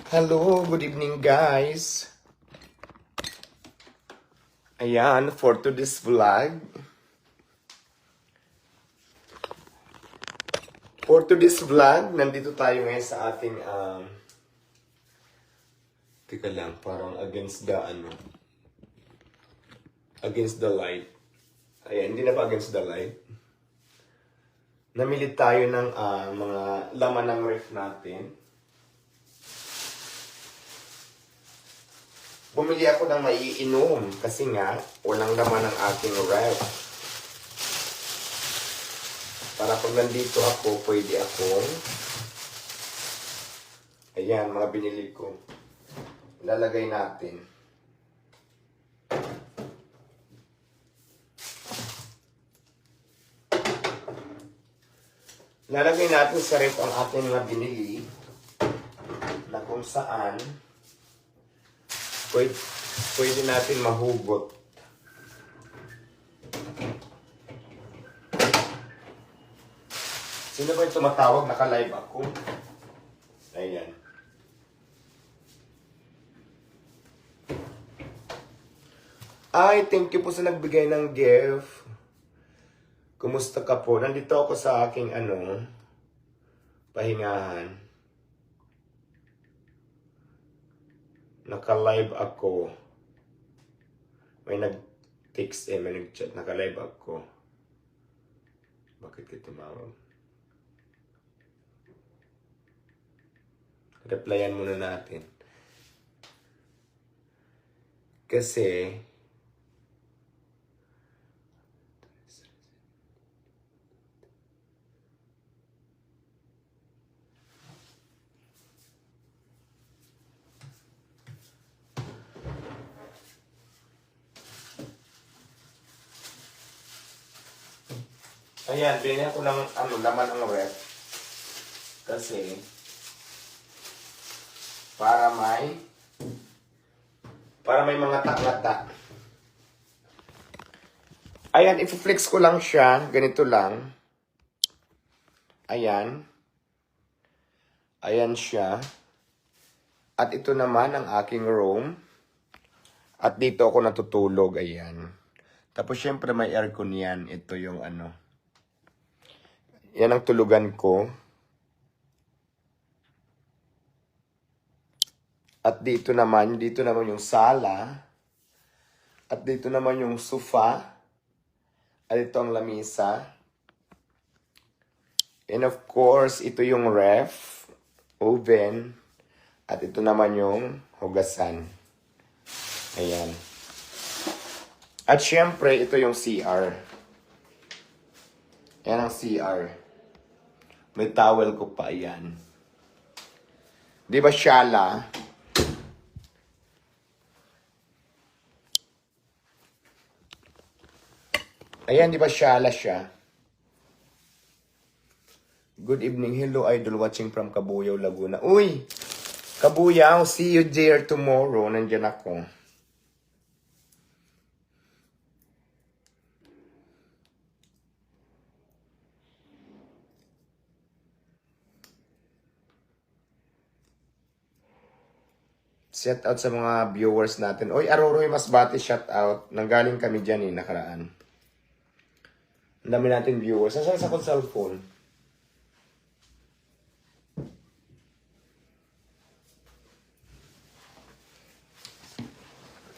Hello, good evening guys. Ayan, for today's vlog. Nandito tayo ngayon sa ating, teka lang, parang against the light. Ayan, hindi na pa against the light. Namili tayo ng mga laman ng ref natin. Bumili ako ng maiinom kasi nga walang laman ng aking ref. Para pag nandito ako, pwede akong ayan, mga binili ko. Lalagay natin. Lalagay natin sa ref ang ating mga binili na kung saan pwede natin mahugot. Sino ba yung tumatawag? Naka-live ako. Ayan. Ay, thank you po sa nagbigay ng gift. Kumusta ka po? Nandito ako sa aking pahingahan. Naka-live ako. May nag-text may nag-chat. Naka-live ako. Bakit ka tumawag? Replyan muna natin. Kasi ayan, binili ako ng laman ng ref. Kasi para may mga ngata. Ayan, i-flex ko lang siya. Ganito lang. Ayan. Ayan siya. At ito naman ang aking room. At dito ako natutulog. Ayan. Tapos syempre may aircon yan. Ito yung yan ang tulugan ko. At dito naman yung sala. At dito naman yung sofa. At ito ang lamisa. And of course, ito yung ref, oven. At ito naman yung hugasan. Ayan. At syempre, ito yung CR. Yan ang CR. May towel ko pa, ayan. Di ba shala? Ayan, di ba shala siya? Good evening. Hello, idol. Watching from Cabuyao, Laguna. Uy! Cabuyao, see you there tomorrow. Nandyan ako. Shout out sa mga viewers natin. Uy, Aruroy Masbate, shout out. Nanggaling kami dyan nakaraan. Ang dami natin viewers. Nasaan sa akong cellphone?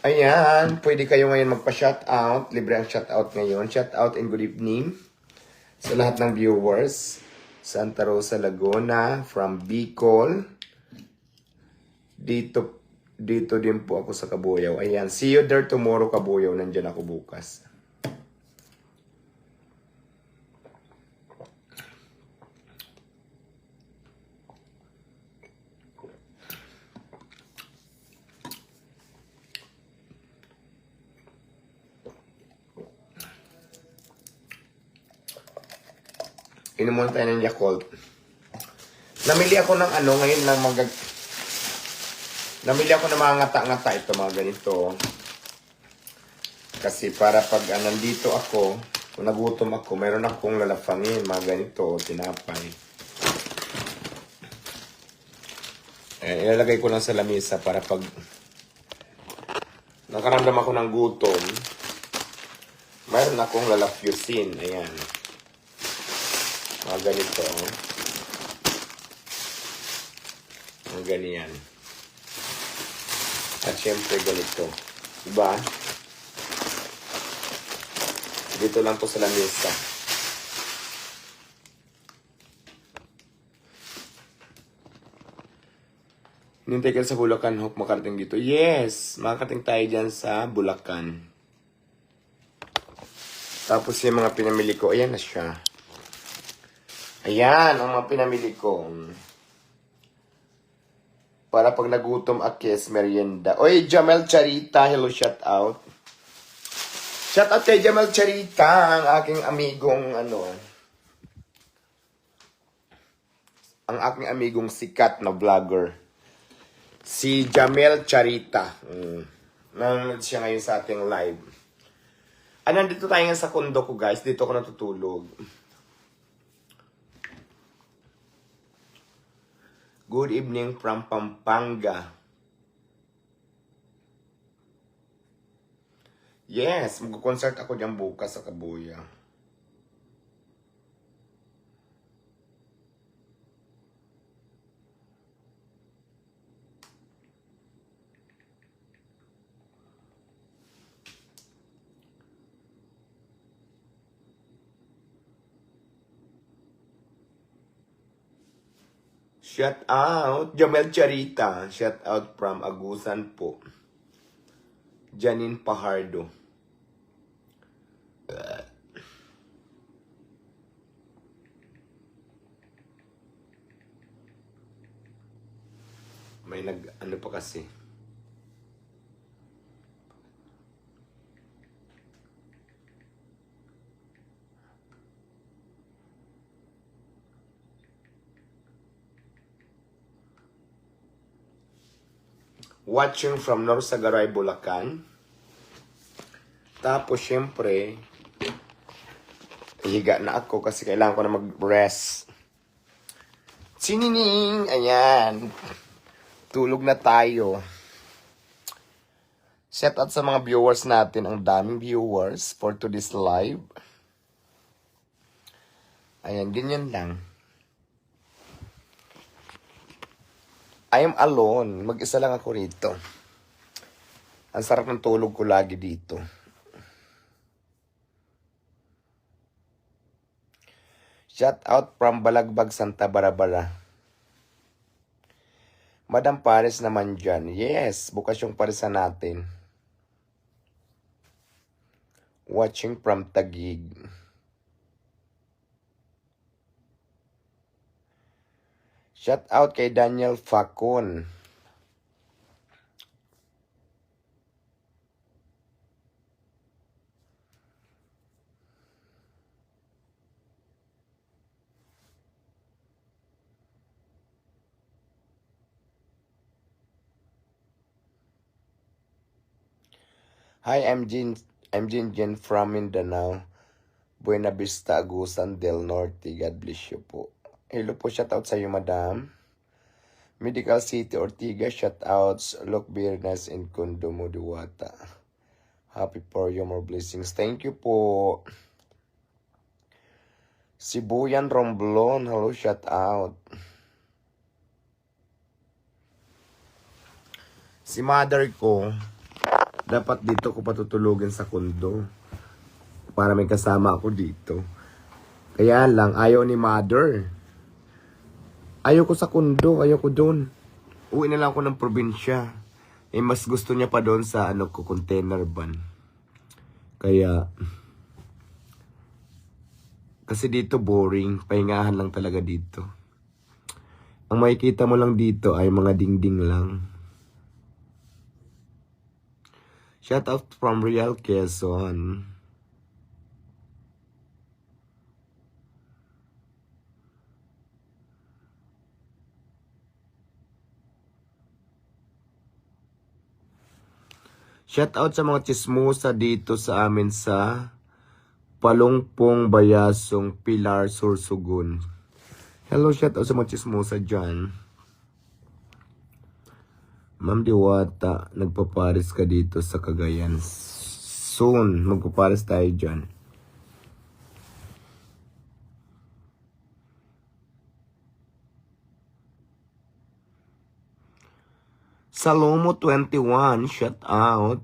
Ayan, pwede kayo ngayon magpa-shoutout. Libre ang shoutout ngayon. Shoutout and good evening sa lahat ng viewers. Santa Rosa, Laguna, from Bicol. Dito din po ako sa Cabuyao. Ayan, see you there tomorrow, Cabuyao. Nandyan ako bukas. Inom muna tayo ng Yakult. Namili ako ng ngayon ng namili ako ng mga ngata-ngata ito, mga ganito. Kasi para pag nandito ako, kung nagutom ako, mayroon akong lalafangin, mga ganito, tinapay. Ilalagay ko lang sa lamesa para pag nakaramdam ako ng gutom, mayroon akong lalapyusin. Ayan. Mga ganito. Mga ganyan. At syempre ganito. Diba? Dito lang to sa lamesa. Hinintay ka sa Bulacan, hope makarating dito. Yes! Makarating tayo dyan sa Bulacan. Tapos yung mga pinamili ko, ayan na siya. Ayan, ang mga pinamili ko. Para pag nagutom akis, merienda. Oy, Jamel Charita, hello, shout out. Shout out kay Jamel Charita, ang aking amigong, ang aking amigong sikat na vlogger. Si Jamel Charita. Nanonood siya ngayon sa ating live. Nandito tayo nga sa kondo ko, guys. Dito ako natutulog. Good evening from Pampanga. Yes, mag-concert ako dyan bukas sa Kabuya. Shout out, Jamel Charita. Shout out from Agusan po. Janine Pajardo. May ano pa kasi. Watching from Norsagaray, Bulacan. Tapos, syempre, higa na ako kasi kailangan ko na mag-rest. Sinining! Ayan. Tulog na tayo. Shout out sa mga viewers natin. Ang daming viewers for today's live. Ayan, ganyan lang. I am alone. Mag-isa lang ako rito. Ang sarap ng tulog ko lagi dito. Shout out from Balagbag, Santa Barbara. Madam Paris naman dyan. Yes, bukas yung parisan natin. Watching from Taguig. Shout out kay Daniel Facon. Hi, I'm Jen from Mindanao. Buena Vista, Agusan del Norte. God bless you po. Hello po, shout out sa iyo, madam. Medical City, Ortiga, shout outs. Look, Birnas in Kundumo, Diwata. Happy for you, more blessings. Thank you po. Sibuyan Romblon, hello, shout out. Si mother ko, dapat dito ko patutulugin sa kondo. Para may kasama ako dito. Kaya lang, ayaw ni mother. Ayaw ko sa kondo, ayaw ko doon. Uwi na lang ako ng probinsya. Mas gusto niya pa doon sa container van. Kaya, kasi dito boring, pahingahan lang talaga dito. Ang makikita mo lang dito ay mga dingding lang. Shout out from Real Quezon. Shout out sa mga chismosa dito sa amin sa Palungpong, Bayasong, Pilar, Sursugun. Hello, shout out sa mga chismosa dyan. Ma'am Diwata, nagpaparis ka dito sa Cagayan. Soon, magpaparis tayo dyan. Salomo 21, shout out.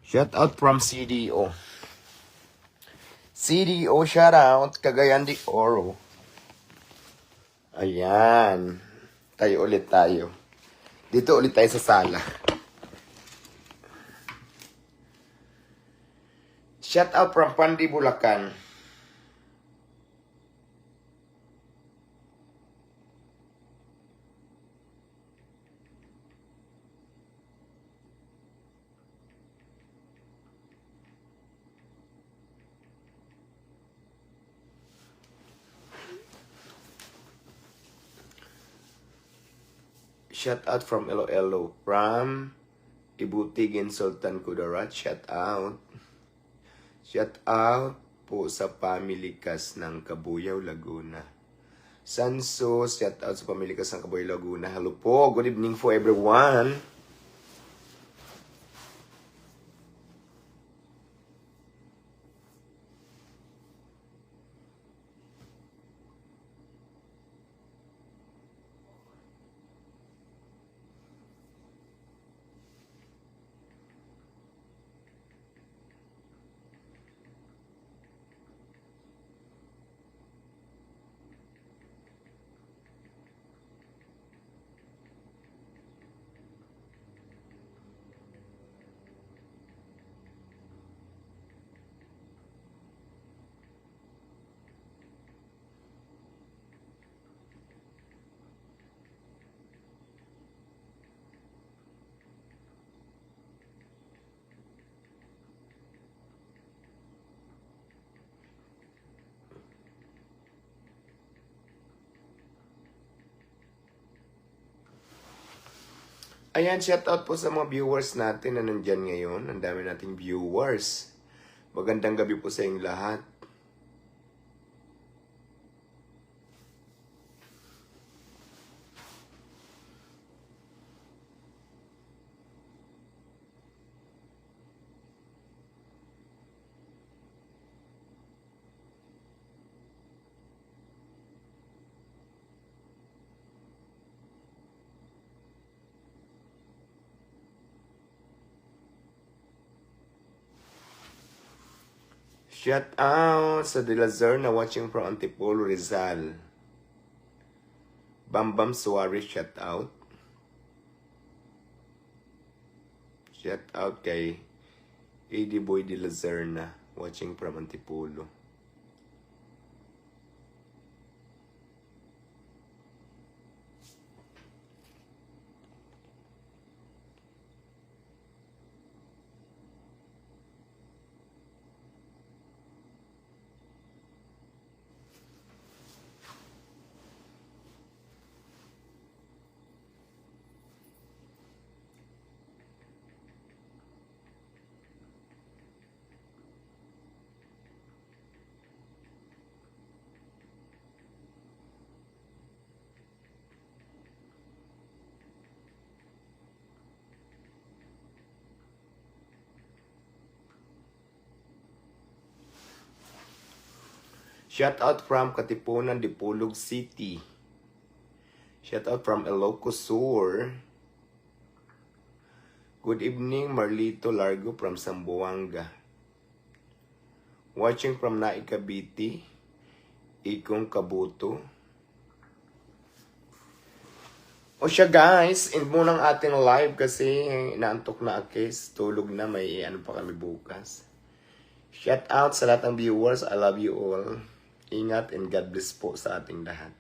Shout out from CDO. CDO shout out, Cagayan de Oro. Ayan. Tayo ulit tayo. Dito ulit tayo sa sala. Shout out from Pandi, Bulacan. Shout out from Iloilo. From Ibutigin, Sultan Kudarat. Shout out. Shout out po sa Family Kas ng Kabuyaw, Laguna. Sanso, shout out sa Family Kas ng Kabuyaw, Laguna. Hello po. Good evening for everyone. Ayan, shout out po sa mga viewers natin na nandyan ngayon. Ang dami nating viewers. Magandang gabi po sa inyong lahat. Shout out sa De La Zerna watching from Antipolo, Rizal. Bambam Suarez, shout out. Shout out kay AD Boy De La Zerna watching from Antipolo. Shout out from Katipunan, Dipolog City. Shout out from Ilocos Sur. Good evening, Marlito Largo from Zamboanga. Watching from Naik Cavite, Ikong Kabuto. O siya guys, end mo ng ating live kasi naantok na akis. Tulog na, may ano pa kami bukas. Shout out sa lahat ng viewers. I love you all. Ingat and God bless po sa ating lahat.